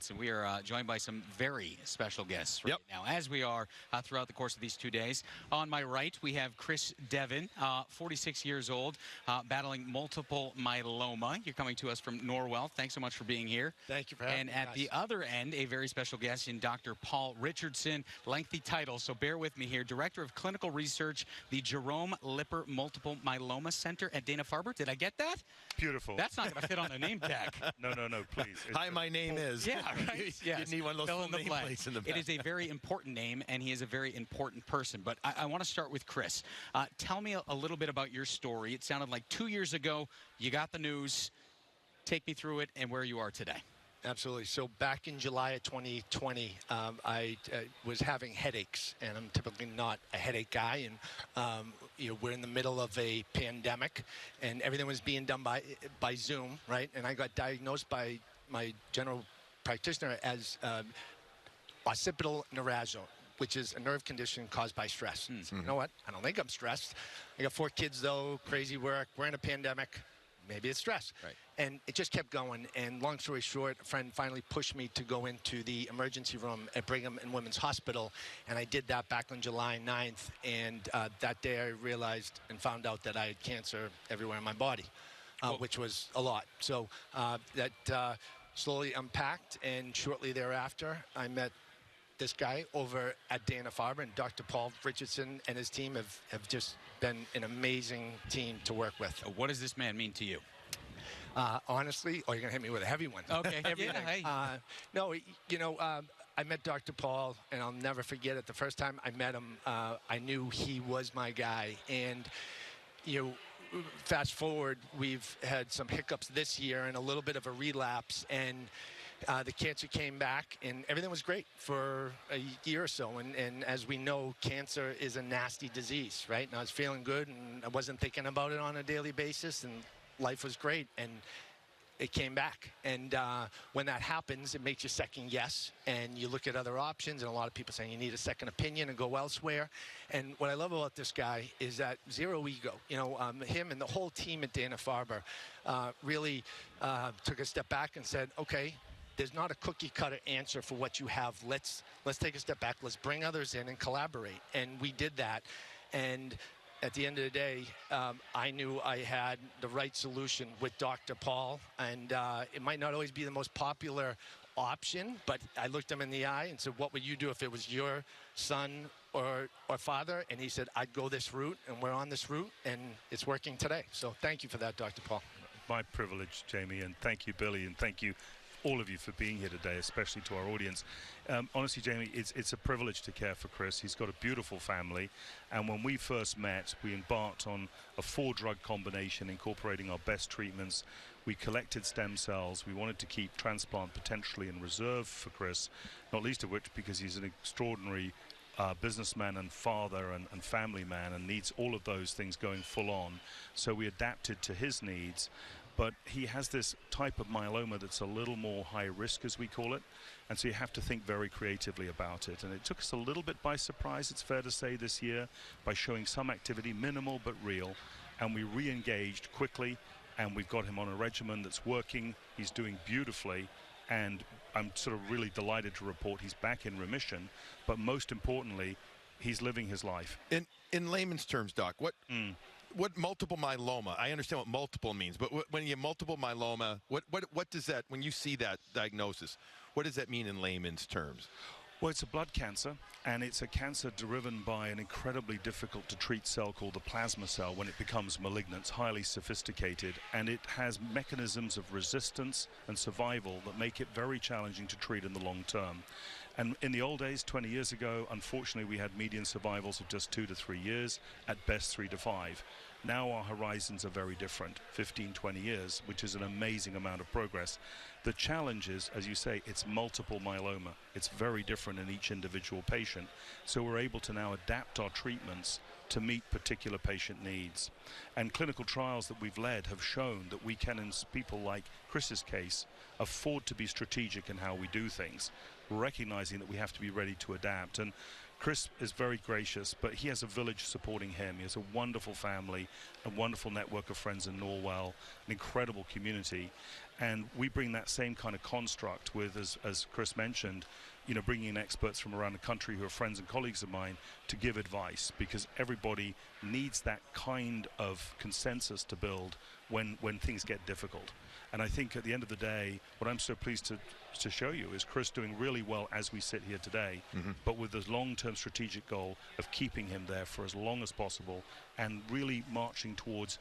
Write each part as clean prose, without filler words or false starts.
months, and we are joined by some very special guests right now, as we are throughout the course of these 2 days. On my right, we have Chris Devin, 46 years old, battling multiple myeloma. You're coming to us from Norwell. Thanks so much for being here. Thank you for having me, And at the other end, a very special guest in Dr. Paul Richardson. Lengthy title, so bear with me here. Director of Clinical Research, the Jerome Lipper Multiple Myeloma Center at Dana-Farber. Did I get that? Beautiful. That's not going to fit on the name tag. No, please. Hi, my name is. Yeah, right. You need one of those Fill in the nameplates in the back. It is a very important name, and he is a very important person. But I want to start with Chris. Tell me a little bit about your story. It sounded like 2 years ago you got the news. Take me through it and where you are today. Absolutely. So back in July of 2020, I was having headaches, and I'm typically not a headache guy. And we're in the middle of a pandemic, and everything was being done by Zoom, right? And I got diagnosed by my general practitioner as occipital neuralgia, which is a nerve condition caused by stress. So, you know what? I don't think I'm stressed. I got 4 kids, though, crazy work. We're in a pandemic. Maybe it's stress. Right. And it just kept going. And long story short, a friend finally pushed me to go into the emergency room at Brigham and Women's Hospital. And I did that back on July 9th. And that day I realized and found out that I had cancer everywhere in my body, which was a lot. So that slowly unpacked. And shortly thereafter, I met this guy over at Dana-Farber, and Dr. Paul Richardson and his team have just been an amazing team to work with. What does this man mean to you? Honestly, you're going to hit me with a heavy one. Okay, heavy. No, I met Dr. Paul, and I'll never forget it. The first time I met him, I knew he was my guy. And, fast forward, we've had some hiccups this year and a little bit of a relapse, and the cancer came back, and everything was great for a year or so. And as we know, cancer is a nasty disease, right? And I was feeling good, and I wasn't thinking about it on a daily basis, and life was great. And it came back. And when that happens, it makes you second guess, and you look at other options, and a lot of people saying you need a second opinion and go elsewhere. And what I love about this guy is that zero ego. Him and the whole team at Dana-Farber really took a step back and said, okay, there's not a cookie-cutter answer for what you have. Let's take a step back. Let's bring others in and collaborate. And we did that. And at the end of the day, I knew I had the right solution with Dr. Paul. And it might not always be the most popular option, but I looked him in the eye and said, what would you do if it was your son or father? And he said, I'd go this route, and we're on this route, and it's working today. So thank you for that, Dr. Paul. My privilege, Jamie, and thank you, Billy, and thank you all of you for being here today, especially to our audience. Honestly, Jamie, it's a privilege to care for Chris. He's got a beautiful family, and when we first met, we embarked on a 4-drug combination incorporating our best treatments. We collected stem cells. We wanted to keep transplant potentially in reserve for Chris, not least of which because he's an extraordinary businessman and father and family man, and needs all of those things going full on. So we adapted to his needs. But he has this type of myeloma that's a little more high risk, as we call it, and so you have to think very creatively about it. And it took us a little bit by surprise, it's fair to say, this year, by showing some activity, minimal but real, and we re-engaged quickly, and we've got him on a regimen that's working. He's doing beautifully, and I'm sort of really delighted to report he's back in remission, but most importantly, he's living his life. In layman's terms, Doc, what multiple myeloma? I understand what multiple means, but when you have multiple myeloma, what does that, when you see that diagnosis, what does that mean in layman's terms? Well, it's a blood cancer, and it's a cancer driven by an incredibly difficult to treat cell called the plasma cell when it becomes malignant. It's highly sophisticated, and it has mechanisms of resistance and survival that make it very challenging to treat in the long term. And in the old days, 20 years ago, unfortunately, we had median survivals of just 2 to 3 years, at best 3 to 5. Now our horizons are very different, 15, 20 years, which is an amazing amount of progress. The challenge is, as you say, it's multiple myeloma. It's very different in each individual patient. So we're able to now adapt our treatments to meet particular patient needs. And clinical trials that we've led have shown that we can, in people like Chris's case, afford to be strategic in how we do things, recognizing that we have to be ready to adapt. And Chris is very gracious, but he has a village supporting him. He has a wonderful family, a wonderful network of friends in Norwell, an incredible community. And we bring that same kind of construct with, as Chris mentioned, you know, bringing in experts from around the country who are friends and colleagues of mine to give advice, because everybody needs that kind of consensus to build when things get difficult. And I think at the end of the day, what I'm so pleased to show you is Chris doing really well as we sit here today, but with this long-term strategic goal of keeping him there for as long as possible and really marching towards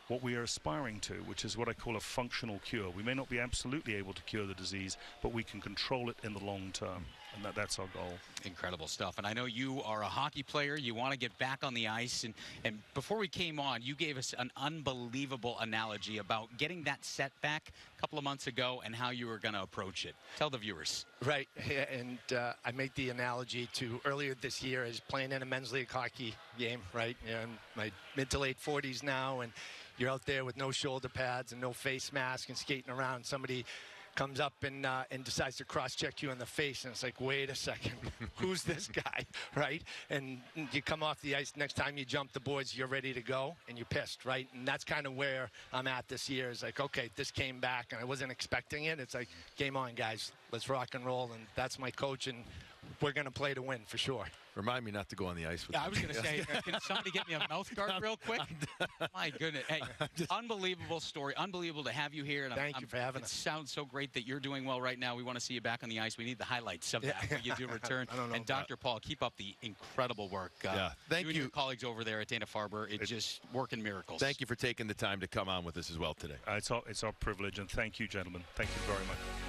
what we are aspiring to, which is what I call a functional cure. We may not be absolutely able to cure the disease, but we can control it in the long term, and that's our goal. Incredible stuff. And I know you are a hockey player. You want to get back on the ice. And before we came on, you gave us an unbelievable analogy about getting that setback a couple of months ago and how you were going to approach it. Tell the viewers. Right, and I make the analogy to earlier this year as playing in a men's league hockey game, right? You know, I'm my mid to late 40s now, and you're out there with no shoulder pads and no face mask and skating around. Somebody comes up and decides to cross-check you in the face, and it's like, wait a second, who's this guy, right? And you come off the ice, next time you jump the boards, you're ready to go, and you're pissed, right? And that's kind of where I'm at this year. Is like, okay, this came back, and I wasn't expecting it. It's like, game on, guys. Let's rock and roll, and that's my coach, and we're going to play to win for sure. Remind me not to go on the ice with Yeah, I was going to say, can somebody get me a mouth guard real quick? My goodness. Hey, unbelievable story. Unbelievable to have you here. And Thank you for having us. It sounds so great that you're doing well right now. We want to see you back on the ice. We need the highlights of that when you do return. I don't know. And Dr. Paul, keep up the incredible work. Yeah, thank you. And your colleagues over there at Dana-Farber, it's just working miracles. Thank you for taking the time to come on with us as well today. It's our privilege, and thank you, gentlemen. Thank you very much.